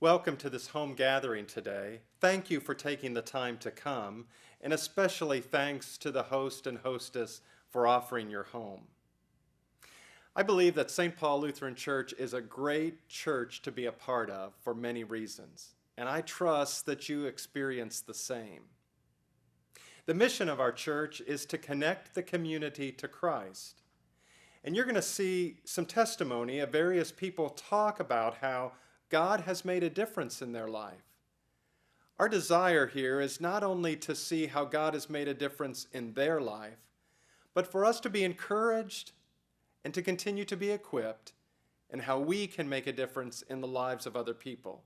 Welcome to this home gathering today. Thank you for taking the time to come, and especially thanks to the host and hostess for offering your home. I believe that St. Paul Lutheran Church is a great church to be a part of for many reasons, and I trust that you experience the same. The mission of our church is to connect the community to Christ. And you're going to see some testimony of various people talk about how God has made a difference in their life. Our desire here is not only to see how God has made a difference in their life, but for us to be encouraged and to continue to be equipped in how we can make a difference in the lives of other people.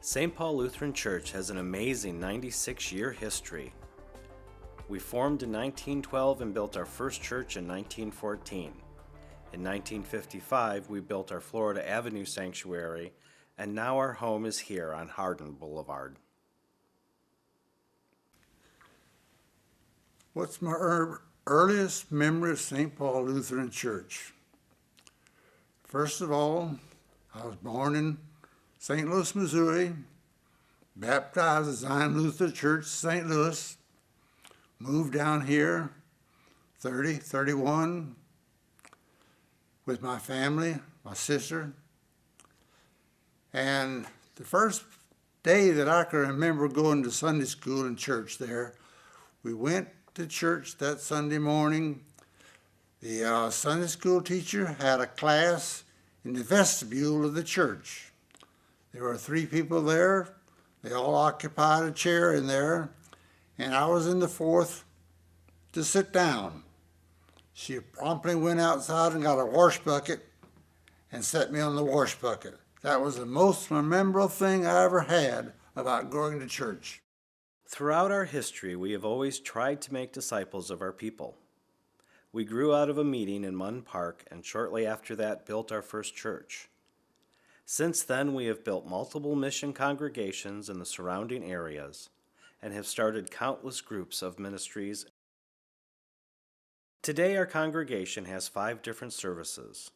St. Paul Lutheran Church has an amazing 96-year history. We formed in 1912 and built our first church in 1914. In 1955, we built our Florida Avenue Sanctuary, and now our home is here on Hardin Boulevard. What's my earliest memory of St. Paul Lutheran Church? First of all, I was born in St. Louis, Missouri, baptized at Zion Lutheran Church, St. Louis, moved down here, 31, with my family, my sister. And the first day that I can remember going to Sunday school and church there, we went to church that Sunday morning. The Sunday school teacher had a class in the vestibule of the church. There were 3 people there. They all occupied a chair in there, and I was in the 4th to sit down. She promptly went outside and got a wash bucket and set me on the wash bucket. That was the most memorable thing I ever had about going to church. Throughout our history, we have always tried to make disciples of our people. We grew out of a meeting in Munn Park and shortly after that built our first church. Since then, we have built multiple mission congregations in the surrounding areas and have started countless groups of ministries. Today, our congregation has 5 different services: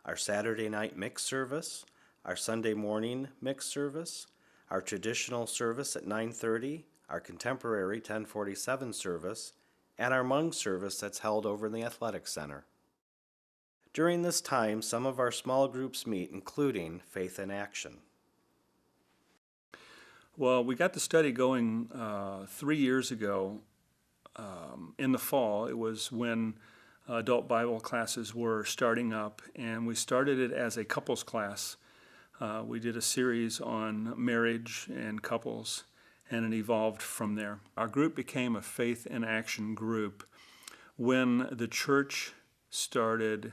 our Saturday night mixed service, our Sunday morning mixed service, our traditional service at 9:30, our contemporary 10:47 service, and our Hmong service that's held over in the Athletic Center. During this time, some of our small groups meet, including Faith in Action. Well, we got the study going 3 years ago in the fall. It was when adult Bible classes were starting up, and we started it as a couples class. We did a series on marriage and couples, and it evolved from there. Our group became a Faith in Action group when the church started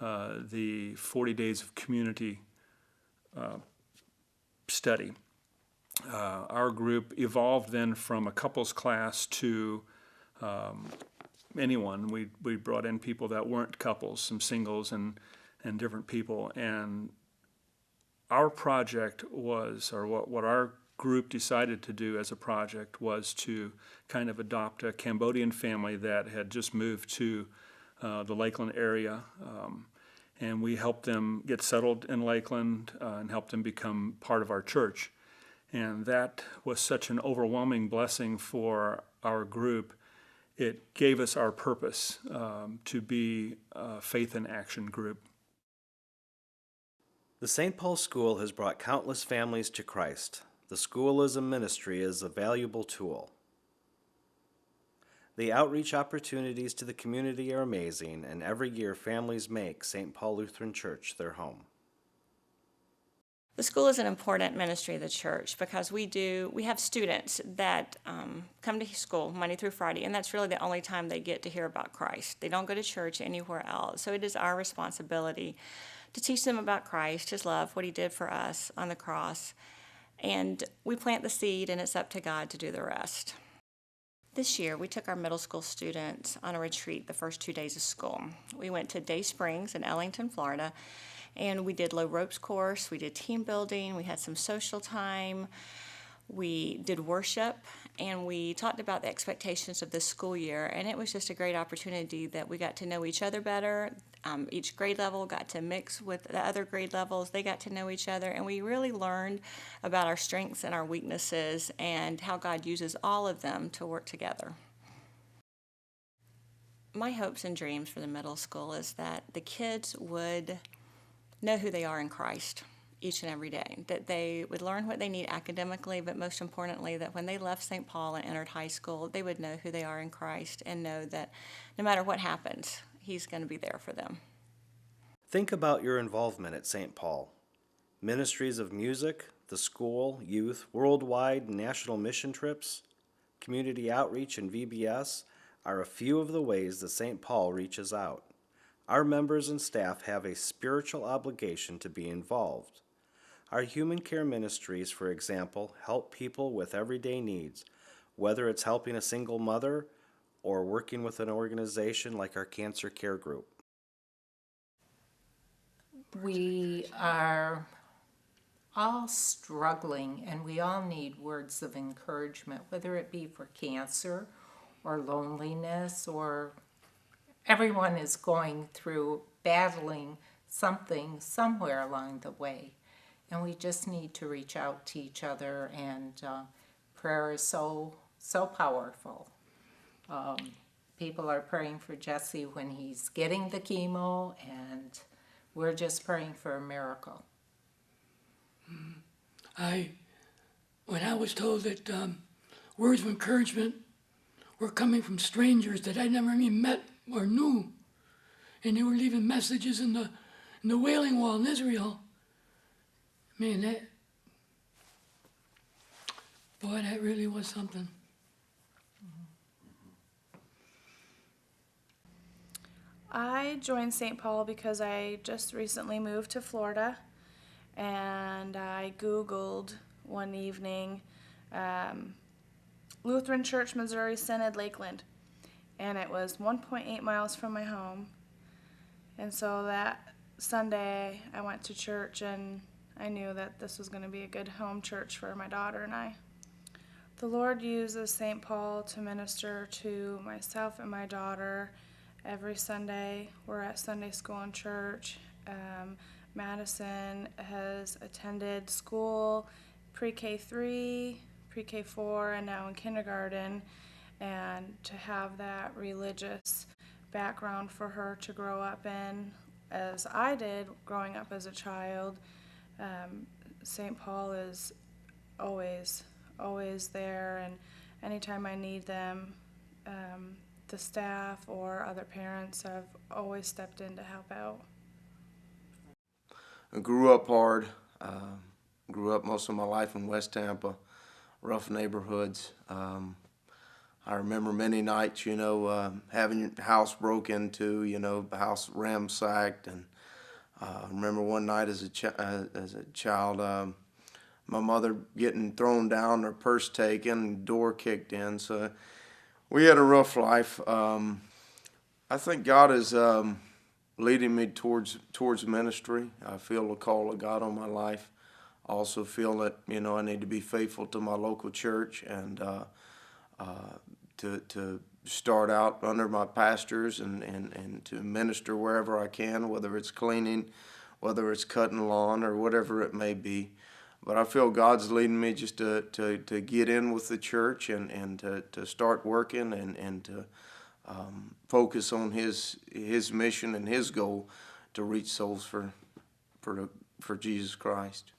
the 40 Days of Community study. Our group evolved then from a couples class to anyone. We brought in people that weren't couples, some singles and different people, and our project was, or what our group decided to do as a project was to kind of adopt a Cambodian family that had just moved to the Lakeland area, and we helped them get settled in Lakeland and helped them become part of our church. And that was such an overwhelming blessing for our group. It gave us our purpose to be a Faith in Action group. The St. Paul School has brought countless families to Christ. The schoolism ministry is a valuable tool. The outreach opportunities to the community are amazing, and every year families make St. Paul Lutheran Church their home. The school is an important ministry of the church because we have students that come to school Monday through Friday, and that's really the only time they get to hear about Christ. They don't go to church anywhere else. So it is our responsibility to teach them about Christ, His love, what He did for us on the cross. And we plant the seed, and it's up to God to do the rest. This year, we took our middle school students on a retreat the first 2 days of school. We went to Day Springs in Ellington, Florida, and we did low ropes course, we did team building, we had some social time. We did worship, and we talked about the expectations of this school year, and it was just a great opportunity that we got to know each other better. Each grade level got to mix with the other grade levels. They got to know each other, and we really learned about our strengths and our weaknesses and how God uses all of them to work together. My hopes and dreams for the middle school is that the kids would know who they are in Christ each and every day, that they would learn what they need academically, but most importantly, that when they left St. Paul and entered high school, they would know who they are in Christ and know that no matter what happens, He's going to be there for them. Think about your involvement at St. Paul. Ministries of music, the school, youth, worldwide national mission trips, community outreach, and VBS are a few of the ways that St. Paul reaches out. Our members and staff have a spiritual obligation to be involved. Our human care ministries, for example, help people with everyday needs, whether it's helping a single mother or working with an organization like our cancer care group. We are all struggling, and we all need words of encouragement, whether it be for cancer or loneliness, or everyone is going through battling something somewhere along the way. And we just need to reach out to each other, and prayer is so powerful. People are praying for Jesse when he's getting the chemo, and we're just praying for a miracle. When I was told that words of encouragement were coming from strangers that I never even met or knew, and they were leaving messages in the Wailing Wall in Israel, man, that really was something. I joined St. Paul because I just recently moved to Florida, and I Googled one evening Lutheran Church Missouri Synod Lakeland, and it was 1.8 miles from my home. And so that Sunday I went to church, and I knew that this was going to be a good home church for my daughter and I. The Lord uses St. Paul to minister to myself and my daughter every Sunday. We're at Sunday school and church. Madison has attended school, pre-K 3, pre-K 4, and now in kindergarten. And to have that religious background for her to grow up in, as I did growing up as a child, St. Paul is always there, and anytime I need them, the staff or other parents have always stepped in to help out. I grew up hard. Grew up most of my life in West Tampa, rough neighborhoods. I remember many nights, having your house broke into, the house ransacked, and I remember one night as a child, my mother getting thrown down, her purse taken, door kicked in. So we had a rough life. I think God is leading me towards ministry. I feel the call of God on my life. I also feel that I need to be faithful to my local church and to start out under my pastors and to minister wherever I can, whether it's cleaning, whether it's cutting lawn, or whatever it may be. But I feel God's leading me just to get in with the church and to start working and to focus on His mission and His goal to reach souls for Jesus Christ.